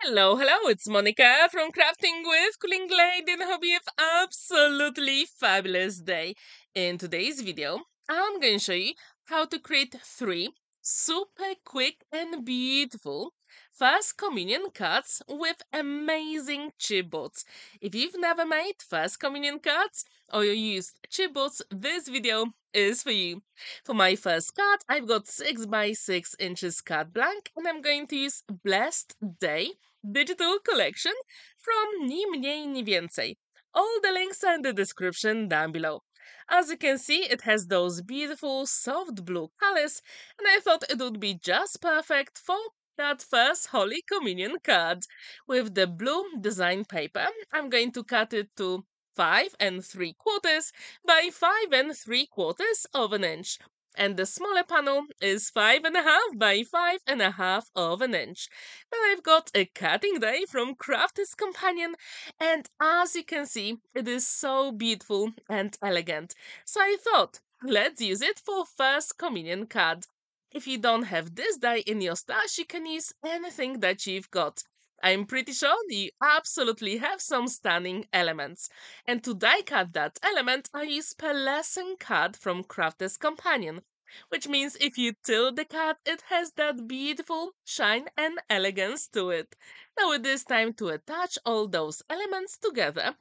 Hello, it's Monica from Crafting with Quilling and I hope you have absolutely fabulous day. In today's video, I'm going to show you how to create 3 super quick and beautiful first communion cards with amazing chipboards. If you've never made first communion cards or you used chipboards, this video is for you. For my first card, I've got 6 by 6 inches card blank and I'm going to use Blessed Day digital collection from Ni Mniej Ni Wiecej. All the links are in the description down below. As you can see, it has those beautiful soft blue colors, and I thought it would be just perfect for that first Holy Communion card. With the blue design paper, I'm going to cut it to 5 3/4 by 5 3/4 of an inch. And the smaller panel is 5.5 by 5.5 of an inch. Then I've got a cutting die from Crafters Companion, and as you can see, it is so beautiful and elegant. So I thought, let's use it for first communion card. If you don't have this die in your stash, you can use anything that you've got. I'm pretty sure you absolutely have some stunning elements. And to die cut that element, I use pearlescent card from Crafters Companion, which means if you tilt the card, it has that beautiful shine and elegance to it. Now it is time to attach all those elements together.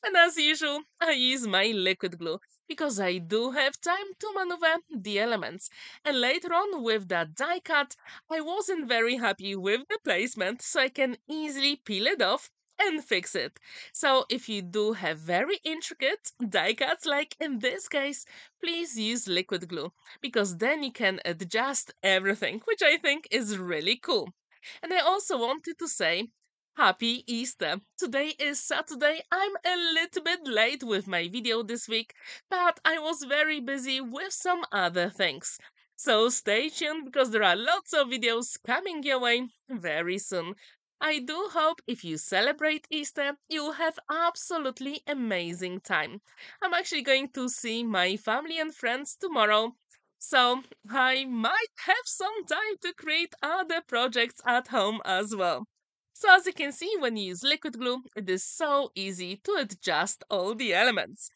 And as usual, I use my liquid glue because I do have time to maneuver the elements. And later on with that die cut, I wasn't very happy with the placement, so I can easily peel it off and fix it. So if you do have very intricate die cuts like in this case, please use liquid glue because then you can adjust everything, which I think is really cool. And I also wanted to say Happy Easter! Today is Saturday. I'm a little bit late with my video this week, but I was very busy with some other things. So stay tuned because there are lots of videos coming your way very soon. I do hope if you celebrate Easter, you'll have absolutely amazing time. I'm actually going to see my family and friends tomorrow, so I might have some time to create other projects at home as well. So as you can see, when you use liquid glue, it is so easy to adjust all the elements.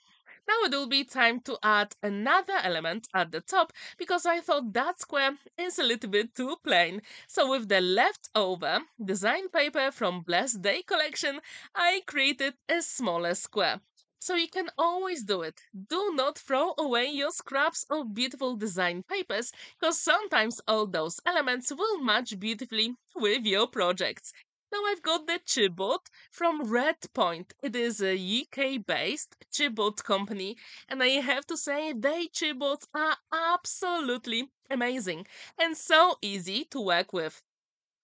Now it will be time to add another element at the top because I thought that square is a little bit too plain. So with the leftover design paper from Blessed Day collection, I created a smaller square. So you can always do it. Do not throw away your scraps of beautiful design papers because sometimes all those elements will match beautifully with your projects. Now I've got the chipboard from Red Point. It is a UK-based chipboard company, and I have to say their chipboards are absolutely amazing and so easy to work with.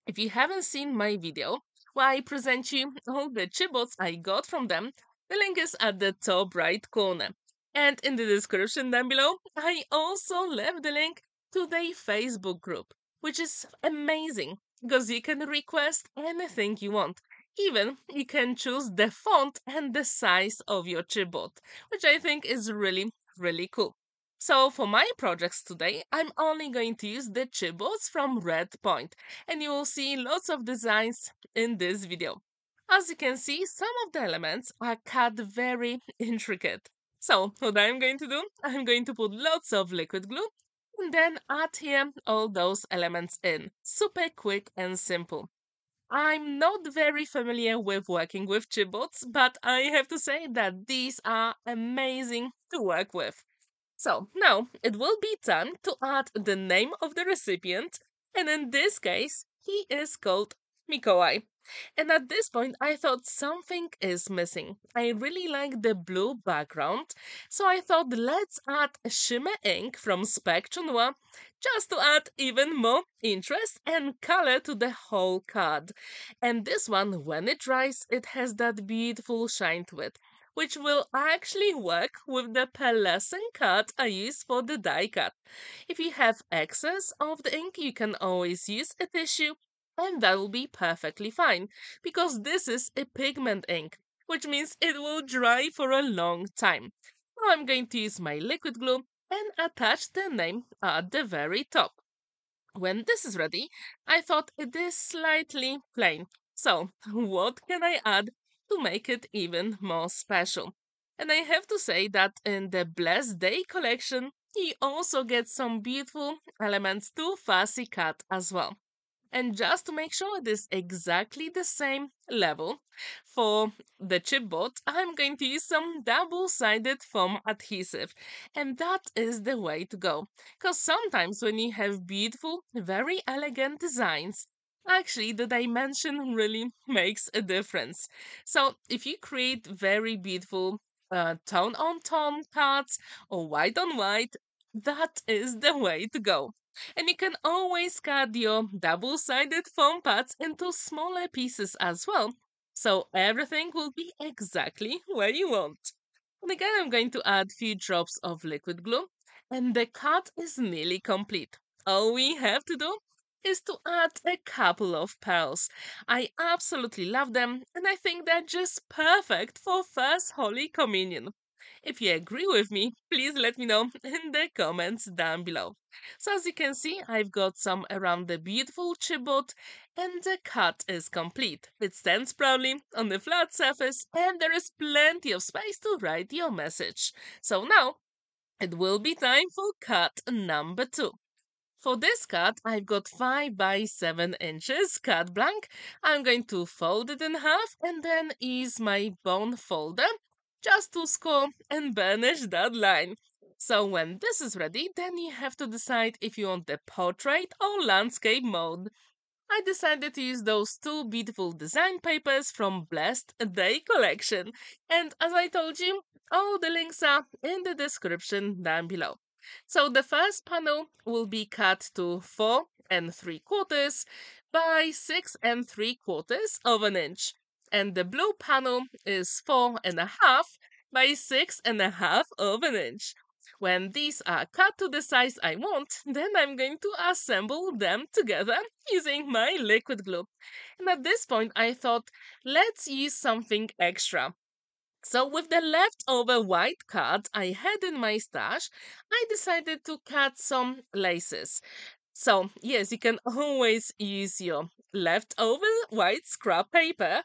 If you haven't seen my video where I present you all the chipboards I got from them, the link is at the top right corner. And in the description down below, I also left the link to their Facebook group, which is amazing because you can request anything you want. Even you can choose the font and the size of your chipboard, which I think is really cool. So for my projects today, I'm only going to use the chipboards from Red Point, and you will see lots of designs in this video. As you can see, some of the elements are cut very intricate. So what I'm going to do, I'm going to put lots of liquid glue and then add here all those elements in. Super quick and simple. I'm not very familiar with working with chipboards, but I have to say that these are amazing to work with. So now it will be time to add the name of the recipient, and in this case, he is called Mikołaj. And at this point, I thought something is missing. I really like the blue background, so I thought let's add shimmer ink from Spectrum Noir just to add even more interest and color to the whole card. And this one, when it dries, it has that beautiful shine to it, which will actually work with the pearlescent card I use for the die cut. If you have excess of the ink, you can always use a tissue and that will be perfectly fine because this is a pigment ink, which means it will dry for a long time. Now I'm going to use my liquid glue and attach the name at the very top. When this is ready, I thought it is slightly plain, So, what can I add to make it even more special? And I have to say that in the Blessed Day collection, you also get some beautiful elements to fussy cut as well. And just to make sure it is exactly the same level, for the chipboard, I'm going to use some double-sided foam adhesive. And that is the way to go. Because sometimes when you have beautiful, very elegant designs, actually the dimension really makes a difference. So if you create very beautiful tone-on-tone cuts or white-on-white, that is the way to go. And you can always cut your double-sided foam pads into smaller pieces as well, so everything will be exactly where you want. And again, I'm going to add few drops of liquid glue, and the cut is nearly complete. All we have to do is to add a couple of pearls. I absolutely love them, and I think they're just perfect for first Holy Communion. If you agree with me, please let me know in the comments down below. So as you can see, I've got some around the beautiful chipboard and the cut is complete. It stands proudly on the flat surface and there is plenty of space to write your message. So now it will be time for cut number 2. For this cut, I've got 5 by 7 inches cut blank. I'm going to fold it in half and then use my bone folder just to score and burnish that line. So when this is ready, then you have to decide if you want the portrait or landscape mode. I decided to use those two beautiful design papers from Blessed Day collection. And as I told you, all the links are in the description down below. So the first panel will be cut to 4 3/4 by 6 3/4 of an inch. And the blue panel is 4.5 by 6.5 of an inch. When these are cut to the size I want, then I'm going to assemble them together using my liquid glue. And at this point, I thought, let's use something extra. So with the leftover white card I had in my stash, I decided to cut some laces. So yes, you can always use your leftover white scrap paper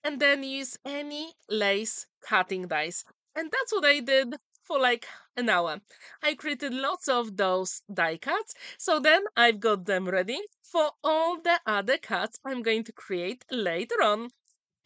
and then use any lace cutting dies. And that's what I did for like an hour. I created lots of those die cuts, so then I've got them ready for all the other cuts I'm going to create later on.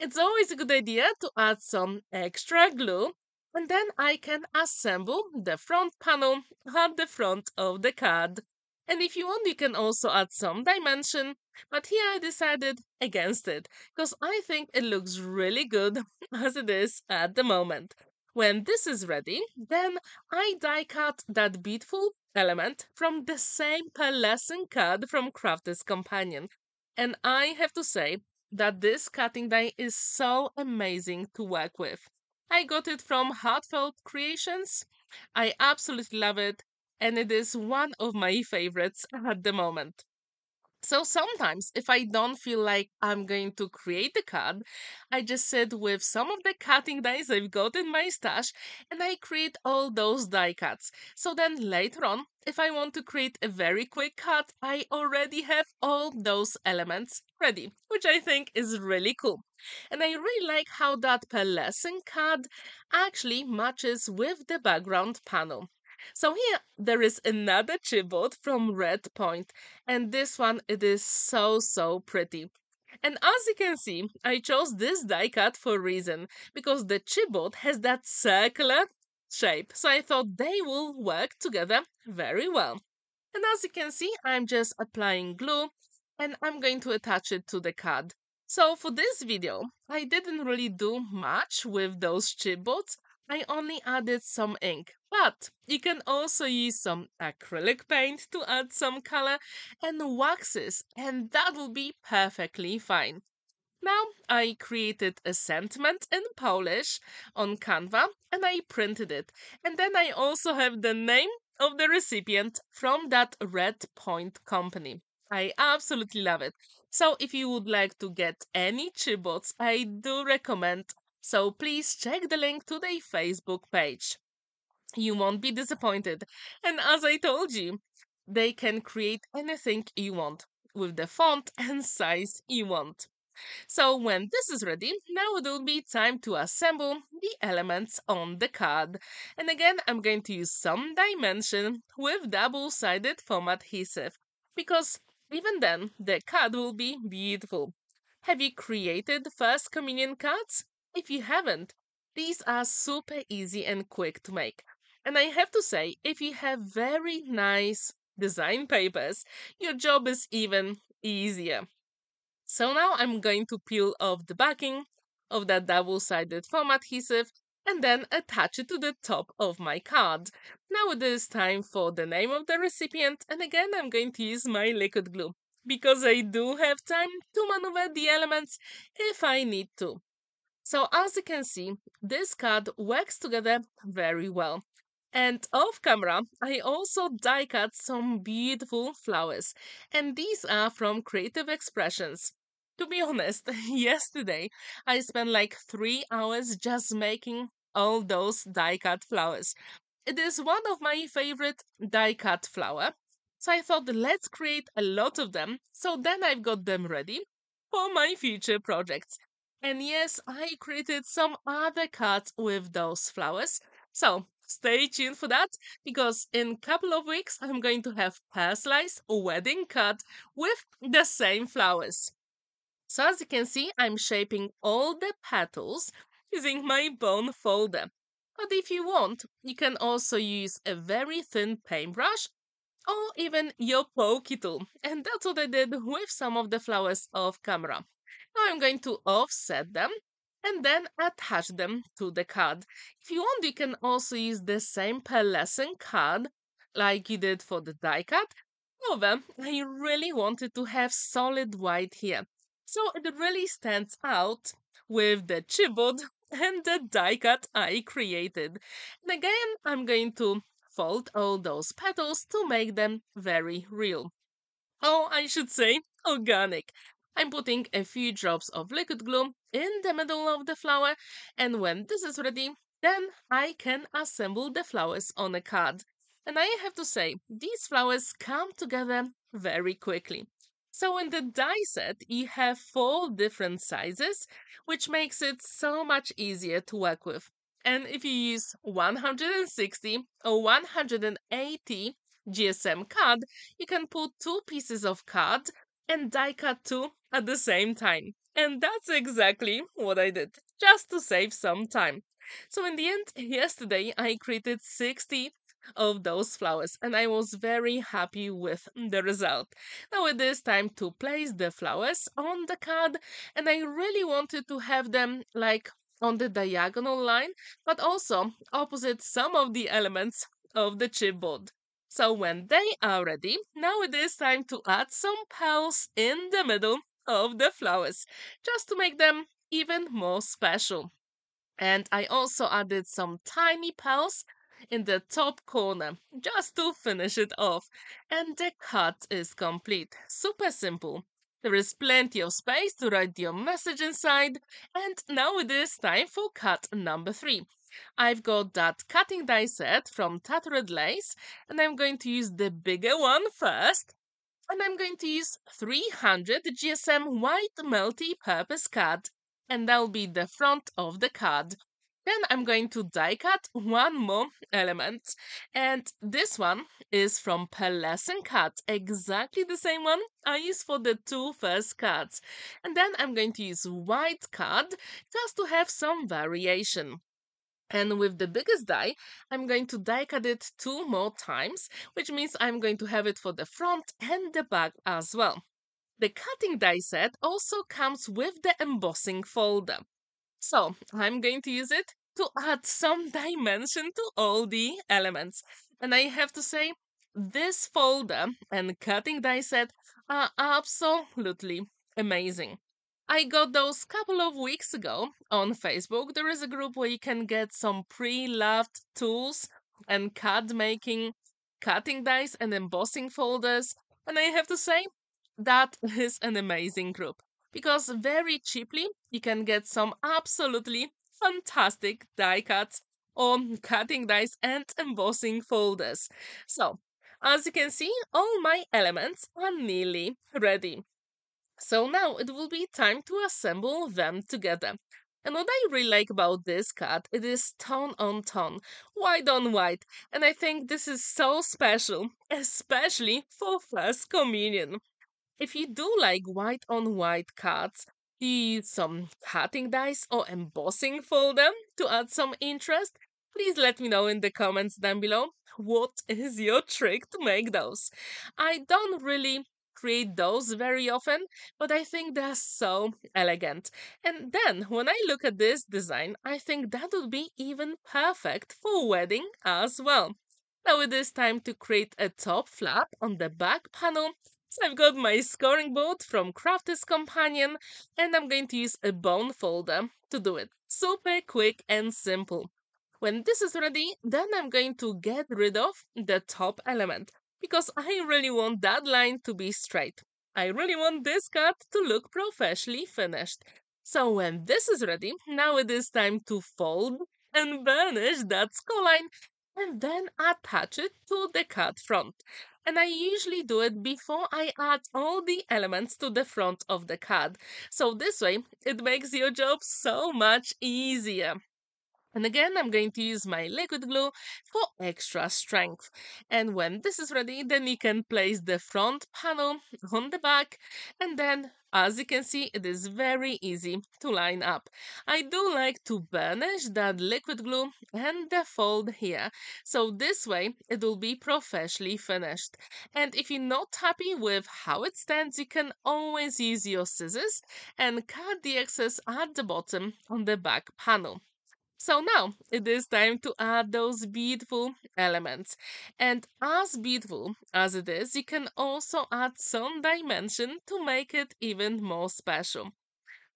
It's always a good idea to add some extra glue and then I can assemble the front panel at the front of the card. And if you want, you can also add some dimension, but here I decided against it because I think it looks really good as it is at the moment. When this is ready, then I die cut that beautiful element from the same pearlescent card from Crafter's Companion. And I have to say, that this cutting die is so amazing to work with. I got it from Heartfelt Creations. I absolutely love it, and it is one of my favorites at the moment. So sometimes, if I don't feel like I'm going to create the card, I just sit with some of the cutting dies I've got in my stash and I create all those die cuts. So then later on, if I want to create a very quick cut, I already have all those elements ready, which I think is really cool. And I really like how that pearlescent card actually matches with the background panel. So here there is another chipboard from Red Point, and this one it is so pretty. And as you can see, I chose this die cut for a reason, because the chipboard has that circular shape, so I thought they will work together very well. And as you can see, I'm just applying glue and I'm going to attach it to the card. So for this video, I didn't really do much with those chipboards. I only added some ink, but you can also use some acrylic paint to add some color and waxes, and that will be perfectly fine. Now I created a sentiment in Polish on Canva and I printed it. And then I also have the name of the recipient from that Red Point company. I absolutely love it. So if you would like to get any chipboards, I do recommend. So please check the link to their Facebook page. You won't be disappointed. And as I told you, they can create anything you want with the font and size you want. So when this is ready, now it will be time to assemble the elements on the card. And again, I'm going to use some dimension with double-sided foam adhesive because even then, the card will be beautiful. Have you created the first communion cards? If you haven't, these are super easy and quick to make. And I have to say, if you have very nice design papers, your job is even easier. So now I'm going to peel off the backing of that double-sided foam adhesive and then attach it to the top of my card. Now it is time for the name of the recipient, and again I'm going to use my liquid glue because I do have time to maneuver the elements if I need to. So as you can see, this card works together very well. And off camera, I also die cut some beautiful flowers. And these are from Creative Expressions. To be honest, yesterday I spent like 3 hours just making all those die cut flowers. It is one of my favorite die cut flower. So I thought let's create a lot of them. So then I've got them ready for my future projects. And yes, I created some other cards with those flowers. So stay tuned for that because in a couple of weeks I'm going to have personalized wedding card with the same flowers. So as you can see, I'm shaping all the petals using my bone folder. But if you want, you can also use a very thin paintbrush or even your pokey tool. And that's what I did with some of the flowers off camera. Now I'm going to offset them and then attach them to the card. If you want, you can also use the same pearlescent card like you did for the die cut. However, I really wanted to have solid white here. So it really stands out with the chipboard and the die cut I created. And again, I'm going to fold all those petals to make them very real. Oh, I should say organic. I'm putting a few drops of liquid glue in the middle of the flower, and when this is ready, then I can assemble the flowers on a card. And I have to say, these flowers come together very quickly. So in the die set, you have 4 different sizes, which makes it so much easier to work with. And if you use 160 or 180 GSM card, you can put 2 pieces of card and die cut 2 at the same time. And that's exactly what I did, just to save some time. So in the end, yesterday I created 60 of those flowers and I was very happy with the result. Now it is time to place the flowers on the card and I really wanted to have them like on the diagonal line, but also opposite some of the elements of the chipboard. So when they are ready, now it is time to add some petals in the middle of the flowers, just to make them even more special. And I also added some tiny petals in the top corner, just to finish it off. And the cut is complete. Super simple. There is plenty of space to write your message inside. And now it is time for cut number 3. I've got that cutting die set from Tattered lace, and I'm going to use the bigger one first. And I'm going to use 300 GSM white multi-purpose card, and that'll be the front of the card. Then I'm going to die cut one more element, and this one is from pearlescent cut, exactly the same one I used for the 2 first cards. And then I'm going to use white card just to have some variation. And with the biggest die, I'm going to die cut it 2 more times, which means I'm going to have it for the front and the back as well. The cutting die set also comes with the embossing folder. So I'm going to use it to add some dimension to all the elements. And I have to say, this folder and cutting die set are absolutely amazing. I got those couple of weeks ago on Facebook. There is a group where you can get some pre-loved tools and card making, cutting dies and embossing folders. And I have to say, that is an amazing group because very cheaply you can get some absolutely fantastic die cuts or cutting dies and embossing folders. So, as you can see, all my elements are nearly ready. So now it will be time to assemble them together. And what I really like about this card, it is tone on tone, white on white. And I think this is so special, especially for First Communion. If you do like white on white cards, you use some cutting dice or embossing folder to add some interest, please let me know in the comments down below what is your trick to make those. I don't really create those very often, but I think they're so elegant. And then when I look at this design, I think that would be even perfect for wedding as well. Now it is time to create a top flap on the back panel. So I've got my scoring board from Crafters Companion, and I'm going to use a bone folder to do it. Super quick and simple. When this is ready, then I'm going to get rid of the top element because I really want that line to be straight. I really want this card to look professionally finished. So when this is ready, now it is time to fold and burnish that skull line and then attach it to the card front. And I usually do it before I add all the elements to the front of the card. So this way, it makes your job so much easier. And again, I'm going to use my liquid glue for extra strength. And when this is ready, then you can place the front panel on the back. And then, as you can see, it is very easy to line up. I do like to burnish that liquid glue and the fold here. So this way, it will be professionally finished. And if you're not happy with how it stands, you can always use your scissors and cut the excess at the bottom on the back panel. So now it is time to add those beautiful elements. And as beautiful as it is, you can also add some dimension to make it even more special.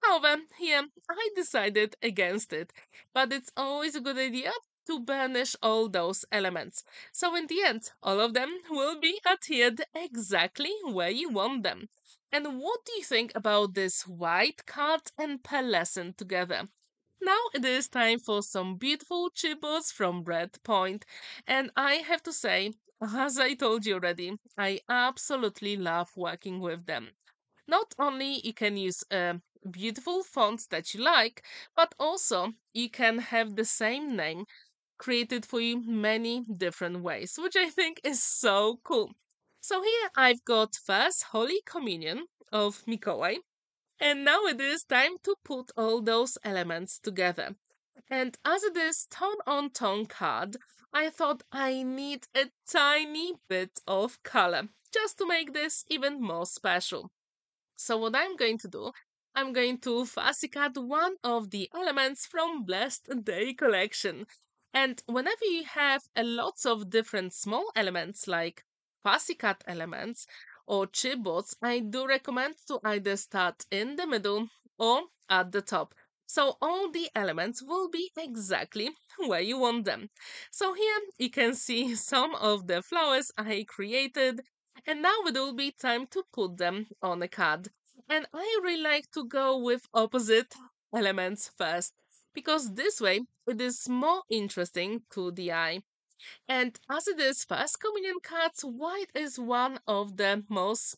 However, here I decided against it, but it's always a good idea to burnish all those elements. So in the end, all of them will be adhered exactly where you want them. And what do you think about this white card and pearlescent together? Now it is time for some beautiful chipboards from Red Point, and I have to say, as I told you already, I absolutely love working with them. Not only you can use beautiful fonts that you like, but also you can have the same name created for you many different ways, which I think is so cool. So here I've got first Holy Communion of Mikołaj, and now it is time to put all those elements together. And as it is tone on tone card, I thought I need a tiny bit of color just to make this even more special. So what I'm going to do, I'm going to fussy cut one of the elements from Blessed Day collection. And whenever you have a lots of different small elements like fussy cut elements or chipboards, I do recommend to either start in the middle or at the top. So all the elements will be exactly where you want them. So here you can see some of the flowers I created, and now it will be time to put them on a card. And I really like to go with opposite elements first, because this way it is more interesting to the eye. And as it is First Communion cards, white is one of the most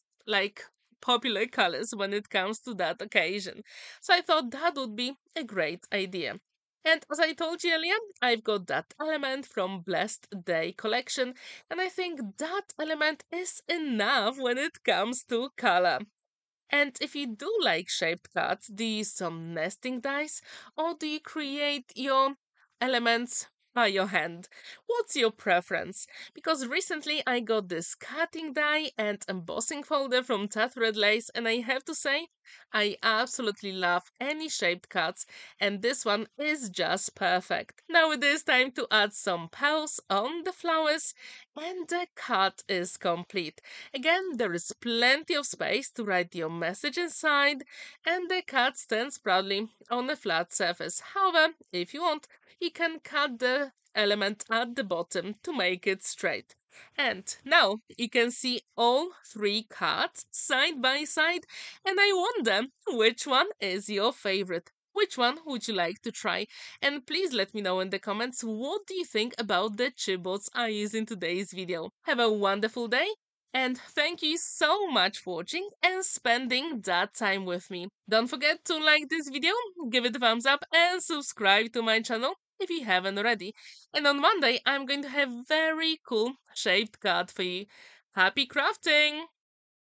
popular colors when it comes to that occasion. So I thought that would be a great idea. And as I told you earlier, I've got that element from Blessed Day collection, and I think that element is enough when it comes to color. And if you do like shaped cards, do you use some nesting dice or do you create your elements by your hand? What's your preference? Because recently I got this cutting die and embossing folder from Tattered lace, and I have to say, I absolutely love any shaped cards, and this one is just perfect. Now it is time to add some petals on the flowers, and the card is complete. Again, there is plenty of space to write your message inside, and the card stands proudly on a flat surface. However, if you want, you can cut the element at the bottom to make it straight. And now you can see all three cards side by side, and I wonder which one is your favorite. Which one would you like to try? And please let me know in the comments what do you think about the chipboards I use in today's video. Have a wonderful day And thank you so much for watching and spending that time with me. Don't forget to like this video, give it a thumbs up, and subscribe to my channel if you haven't already. And on Monday, I'm going to have very cool shaped card for you. Happy crafting!